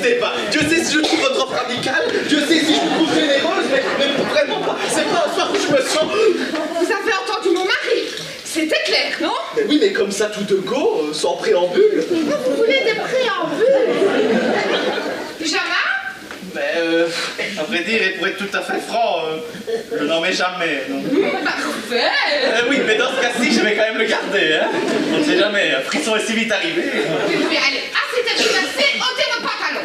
n'insistez pas. Dieu sait si je trouve votre offre amicale, Dieu sait si je vous trouve généreuse, mais vraiment pas. C'est pas un soir où je me sens... Vous avez entendu mon mari? C'était clair, non? Mais oui, mais comme ça, tout de go, sans préambule. Vous voulez des préambules? Pyjama? Mais, à vrai dire, et pour être tout à fait franc, je n'en mets jamais. Non. Parfait! Oui, mais dans ce cas-ci, je vais quand même le garder, hein. On ne sait jamais, un frisson est si vite arrivé. Mais allez, assez tergiversé, ôtez votre pantalon!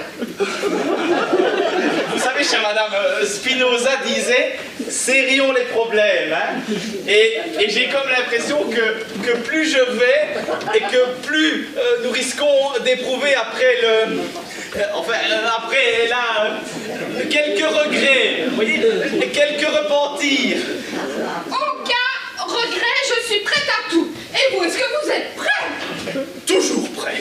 Vous savez, chère madame, Spinoza disait « Sérions les problèmes hein ». Et j'ai comme l'impression que plus je vais, et que plus nous risquons d'éprouver après le... après, là, quelques regrets, vous voyez, quelques repentirs. Aucun regret, je suis prête à tout. Et vous, est-ce que vous êtes prêts? Toujours prêt.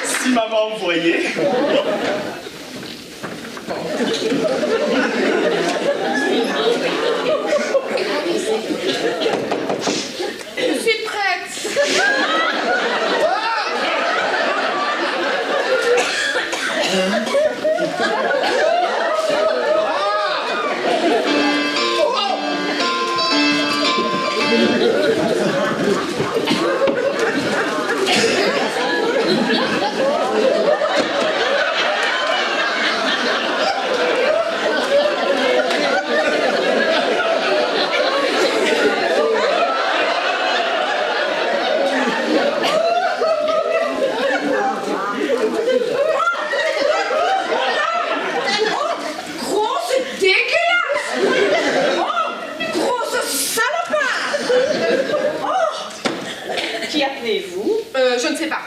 Si maman me voyait. Je suis prête. Je ne sais pas.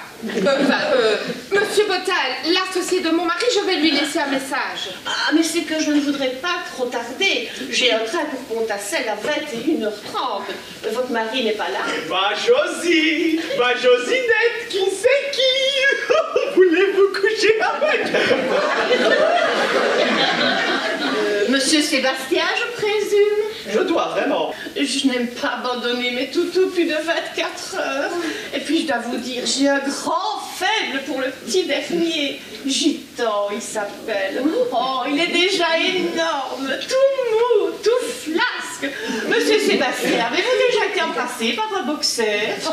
Monsieur Bottal, l'associé de mon mari, je vais lui laisser un message. Ah, mais c'est que je ne voudrais pas trop tarder. J'ai un train pour Pontassel à 21h30. Votre mari n'est pas là? Ma Josinette, qui c'est qui? Voulez-vous coucher avec? Monsieur Sébastien, je présume? Je dois vraiment. Je n'aime pas abandonner mes toutous plus de 24 heures. Et puis je dois vous dire, j'ai un grand faible pour le petit dernier. Gitan, il s'appelle. Oh, il est déjà énorme, tout mou, tout flasque. Monsieur Sébastien, avez-vous déjà été embrassé par un boxeur? Un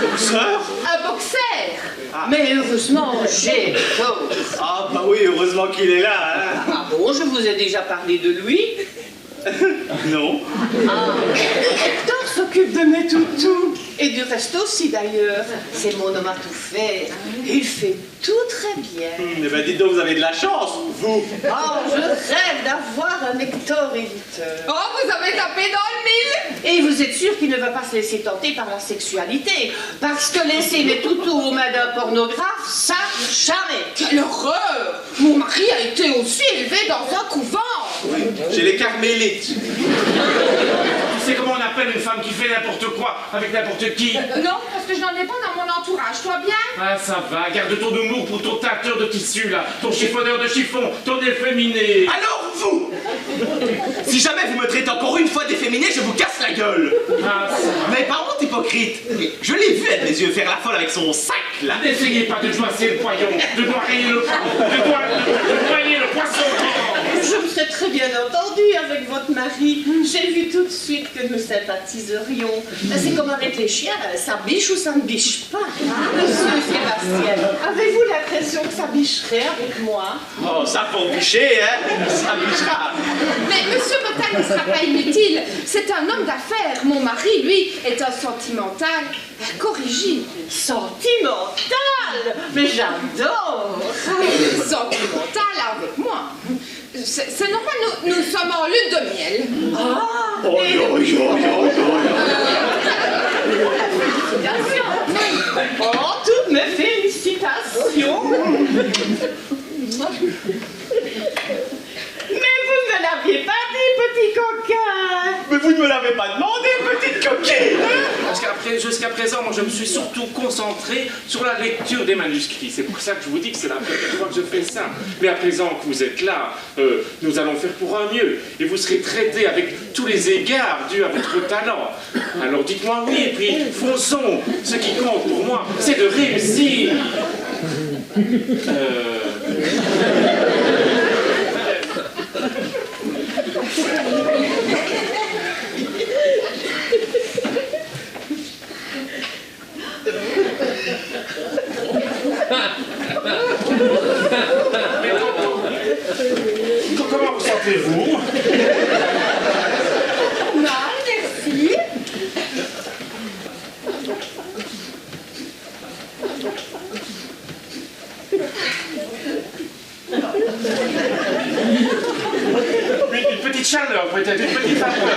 boxeur? Un boxeur? Ah. Mais heureusement, j'ai tort. Ah bah oui, heureusement qu'il est là, hein. Ah bon, je vous ai déjà parlé de lui? Non. Ah, Hector s'occupe de mes toutous. Et du reste aussi d'ailleurs. C'est mon homme à tout faire. Il fait tout très bien. Eh ben dites donc, vous avez de la chance, vous. Oh, je rêve d'avoir un Hector éditeur. Oh, vous avez tapé dans le mille? Et vous êtes sûr qu'il ne va pas se laisser tenter par la sexualité? Parce que laisser mes toutous aux mains d'un pornographe, ça, jamais. Quelle horreur! Mon mari a été aussi élevé dans un couvent. Chez les carmélites. Tu sais comment on appelle une femme qui fait n'importe quoi avec n'importe qui? Non, parce que je n'en ai pas dans mon entourage, toi bien? Ah, ça va, garde ton humour pour ton tâteur de tissu, là, ton chiffonneur de chiffon, ton efféminé. Alors vous, si jamais vous me traitez encore une fois d'efféminé, je vous casse la gueule. Ah, ça Vous n'avez pas honte, hypocrite? Je l'ai vu être les yeux faire la folle avec son sac, là. n'essayez pas de joincer le poillon, de noyer de noyer le poisson. Je me serais très bien entendue avec votre mari. J'ai vu tout de suite que nous sympathiserions. C'est comme avec les chiens, ça biche ou ça ne biche pas. Monsieur Sébastien, avez-vous l'impression que ça bicherait avec moi? Oh, ça pour bicher, hein. Ça bichera. Mais monsieur Bottal ne sera pas inutile. C'est un homme d'affaires. Mon mari, lui, est un sentimental corrigible. Sentimental? Mais j'adore! Sentimental avec moi. C'est normal, nous sommes en lune de miel. Ah! Oh, yo, yo, yo, yo. Félicitations! Oh, toutes mes félicitations! Mais vous ne me l'aviez pas dit, petit coquin! Mais vous ne me l'avez pas demandé, petite coquine. Parce que jusqu'à présent, moi, je me suis surtout concentré sur la lecture des manuscrits. C'est pour ça que je vous dis que c'est la première fois que je fais ça. Mais à présent que vous êtes là, nous allons faire pour un mieux. Et vous serez traité avec tous les égards dus à votre talent. Alors dites-moi oui, et puis fonçons. Ce qui compte pour moi, c'est de réussir. Comment vous sentez-vous? Mal, merci. Une petite chaleur, peut-être, une petite vapeur.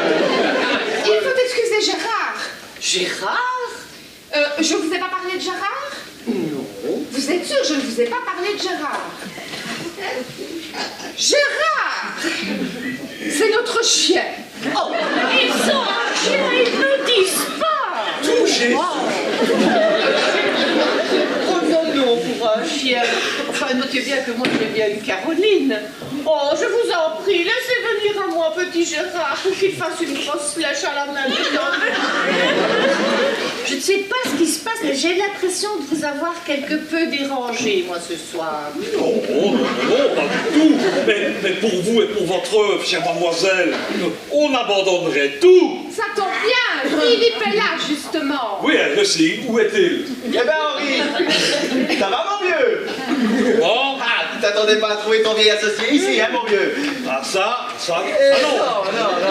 Il faut excuser Gérard. Gérard? Je vous ai pas parlé de Gérard? Non. Vous êtes sûr, je ne vous ai pas parlé de Gérard. Gérard! C'est notre chien. Oh, ils ont un chien, ils ne disent pas. Touché. Oh non, non, pour un chien. Enfin, notez bien que moi, j'aime bien une Caroline. Oh, je vous en prie, laissez venir à moi, petit Gérard, pour qu'il fasse une grosse flèche à la main. Je ne sais pas ce qui se passe, mais j'ai l'impression de vous avoir quelque peu dérangé, moi, ce soir. Non, pas du tout. Mais pour vous et pour votre œuvre, chère mademoiselle, on abandonnerait tout. Ça tombe bien, Philippe est là, justement. Oui, elle le sait. Où est-il? Eh ben Henri, ça va mon vieux? Bon. Ah, tu t'attendais pas à trouver ton vieil associé ici, hein mon vieux? Ah, ça. Eh non,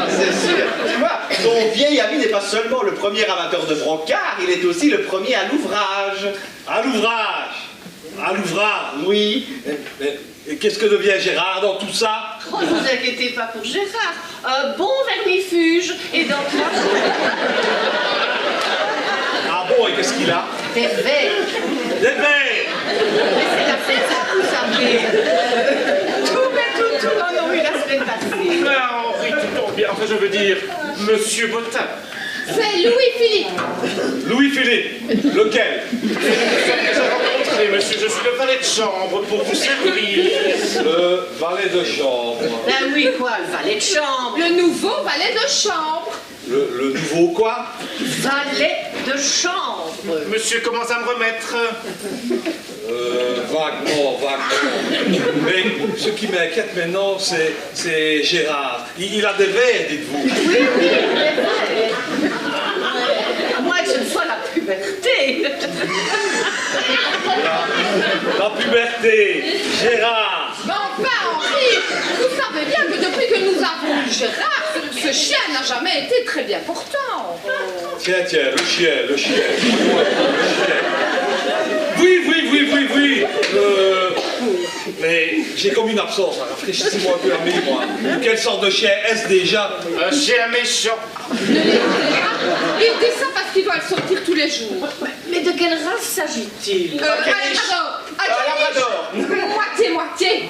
c'est sûr. Tu vois, ton vieil ami n'est pas seulement le premier amateur de brocart, il est aussi le premier à l'ouvrage. À l'ouvrage. À l'ouvrage. Oui. Et qu'est-ce que devient Gérard dans tout ça? Oh, ne vous inquiétez pas pour Gérard. Un bon vermifuge et dans toi. Ah bon, et qu'est-ce qu'il a? Des verres. Des verres. Mais c'est la saison, vous savez. Tout, on a eu la semaine passée. Ah, Henri, tout tombe bien. Enfin, je veux dire, Monsieur Bottin. C'est Louis-Philippe. Louis-Philippe. Lequel? Nous sommes déjà rencontrés, monsieur. Je suis le valet de chambre pour vous servir. Le valet de chambre. Ben oui, quoi, le valet de chambre. Le nouveau valet de chambre. Le nouveau quoi? Valet de chambre. Monsieur commence à me remettre. Vaguement. Mais ce qui m'inquiète maintenant, c'est Gérard. Il a des verres, dites-vous. Oui, des verres. À moins que ce ne soit la puberté. La puberté, Gérard. Mais enfin, Henri, vous savez bien que depuis que nous avons eu Gérard, ce chien n'a jamais été très bien portant. Tiens, le chien. Oui. Mais j'ai comme une absence, rafraîchissez-moi un peu la mémoire. Quelle sorte de chien est-ce déjà? Un chien méchant. Ne l'écoutez pas. Il dit ça parce qu'il doit le sortir tous les jours. Mais de quelle race s'agit-il? Labrador. Moitié.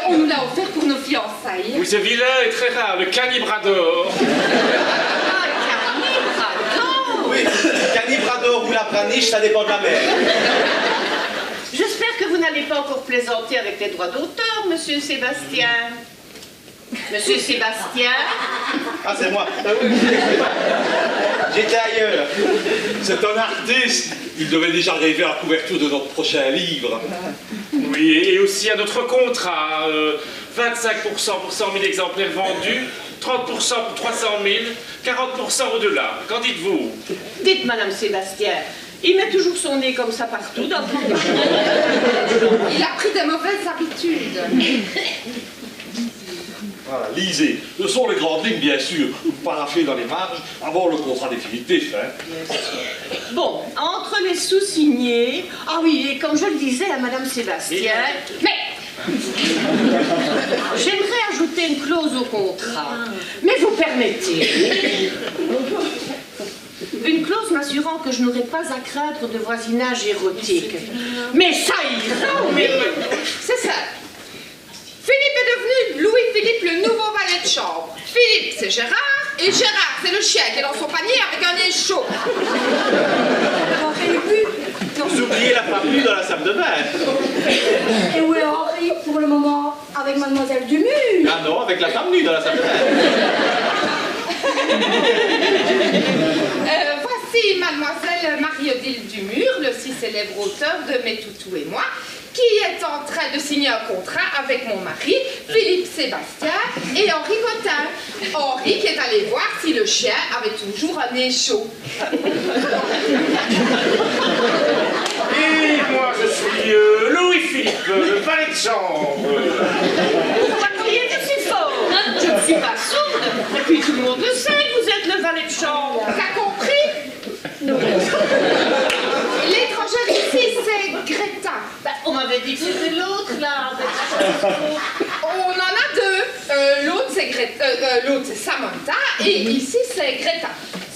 On nous l'a offert pour nos fiançailles. Oui, ce vilain est très rare, le canibrador. Oui, canibrador ou la braniche, ça dépend de la mer. J'espère que vous n'allez pas encore plaisanter avec les droits d'auteur, monsieur Sébastien. Monsieur Sébastien? Ah, c'est moi. J'étais ailleurs. C'est un artiste. Il devait déjà rêver à la couverture de notre prochain livre. Oui, et aussi à notre contrat. 25% pour 100 000 exemplaires vendus, 30% pour 300 000, 40% au-delà. Qu'en dites-vous? Dites, madame Sébastien, il met toujours son nez comme ça partout dans le programme. Il a pris des mauvaises habitudes. Voilà, lisez. Ce sont les grandes lignes, bien sûr. Vous paraffez dans les marges avant le contrat définitif. Hein. Bon, entre les sous-signés... Ah oui, et comme je le disais à madame Sébastien... Mais... J'aimerais ajouter une clause au contrat. Mais vous permettez... Une clause m'assurant que je n'aurai pas à craindre de voisinage érotique. Mais ça ira, mais... C'est ça. Philippe est devenu Louis-Philippe, le nouveau valet de chambre. Philippe, c'est Gérard, et Gérard, c'est le chien qui est dans son panier avec un nez chaud. nue dans la salle de bain. Et où est Henri pour le moment? Avec mademoiselle Dumur? Ah non, avec la femme nue dans la salle de bain. Voici mademoiselle Marie-Odile Dumur, le si célèbre auteur de Mes toutous et moi, qui est en train de signer un contrat avec mon mari, Philippe Sébastien et Henri Cotin. Henri qui est allé voir si le chien avait toujours un nez chaud. Et moi, je suis Louis-Philippe, le valet de chambre. Pourquoi criez-vous si fort? Je ne suis pas sourde. Et puis tout le monde le sait, vous êtes le valet de chambre. T'as compris? Non. L'étrangère ici, c'est Greta. Bah, on m'avait dit que c'était l'autre, là. On en a deux. L'autre, c'est l'autre, c'est Samantha, et ici, c'est Greta.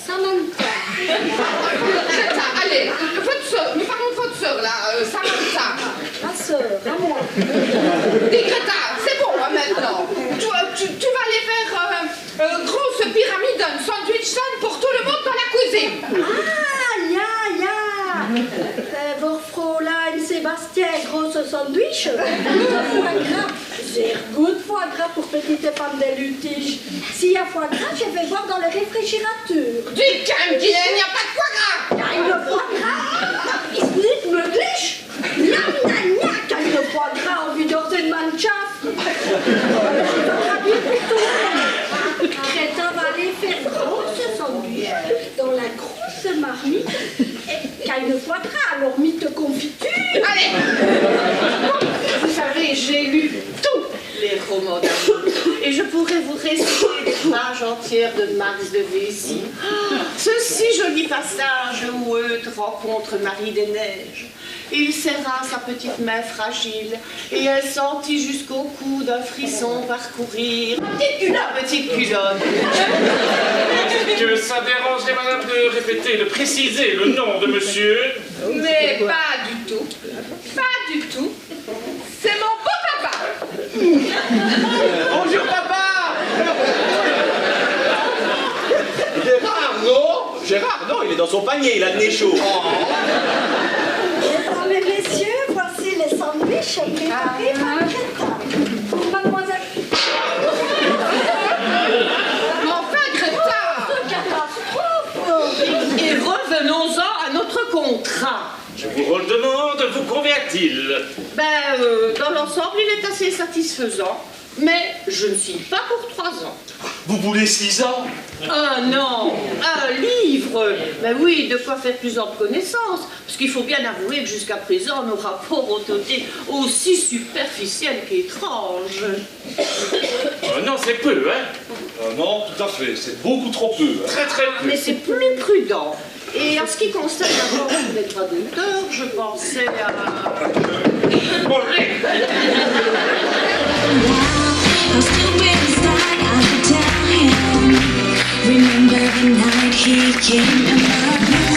Samantha. Greta, allez, votre soeur, nous parlons de votre soeur, là, Samantha. Ma sœur, à moi. Dis Greta, c'est bon, hein, maintenant. Tu vas aller faire grosse pyramide, un sandwich stand pour tout le monde dans la cuisine. Ah, ja. Vos Fräulein Sébastien, grosse sandwich. Foie gras. Sehr gut foie gras pour petite femme de Lüttich. S'il y a foie gras, je vais voir dans le réfrigérateur. Dis calme, il n'y a pas de foie gras. Keine foie gras? Ist nicht möglich? Nya, keine foie gras, wie dans une Mannschaft. Je traduis pour tout le monde. Greta va aller faire grosse sandwich dans la grosse marmite. Et keine foie gras, alors mythe confiture. Allez. Vous savez, j'ai lu tous les romans d'amour. Et je pourrais vous réciter des pages entières de Max de Vézy. Ce si joli passage où Eudes rencontre Marie des Neiges. Il serra sa petite main fragile et elle sentit jusqu'au cou d'un frisson parcourir la petite culotte. Que ça dérangerait, madame, de répéter, de préciser le nom de monsieur? Mais pas du tout. Pas du tout. C'est mon beau papa. Bonjour papa. Gérard, non, il est dans son panier, il a le nez chaud. Mesdames et messieurs, voici les sandwichs préparés par Greta. Pour mademoiselle. Enfin, Greta. Catastrophe! Et revenons-en à notre contrat. Je vous redemande, vous convient-il? Dans l'ensemble, il est assez satisfaisant. Mais je ne signe pas pour 3 ans. Vous voulez 6 ans? Ah non, un livre. Ben oui, de quoi faire plus ample connaissance. Parce qu'il faut bien avouer que jusqu'à présent, nos rapports ont été aussi superficiels qu'étranges. Non, c'est peu, hein? Non, tout à fait, c'est beaucoup trop peu. Hein. Très très peu. Mais c'est plus prudent. Et en ce qui concerne d'abord les droits d'auteur, je pensais à... I'll still wear his tag, I could tell him. Remember the night he came in my room.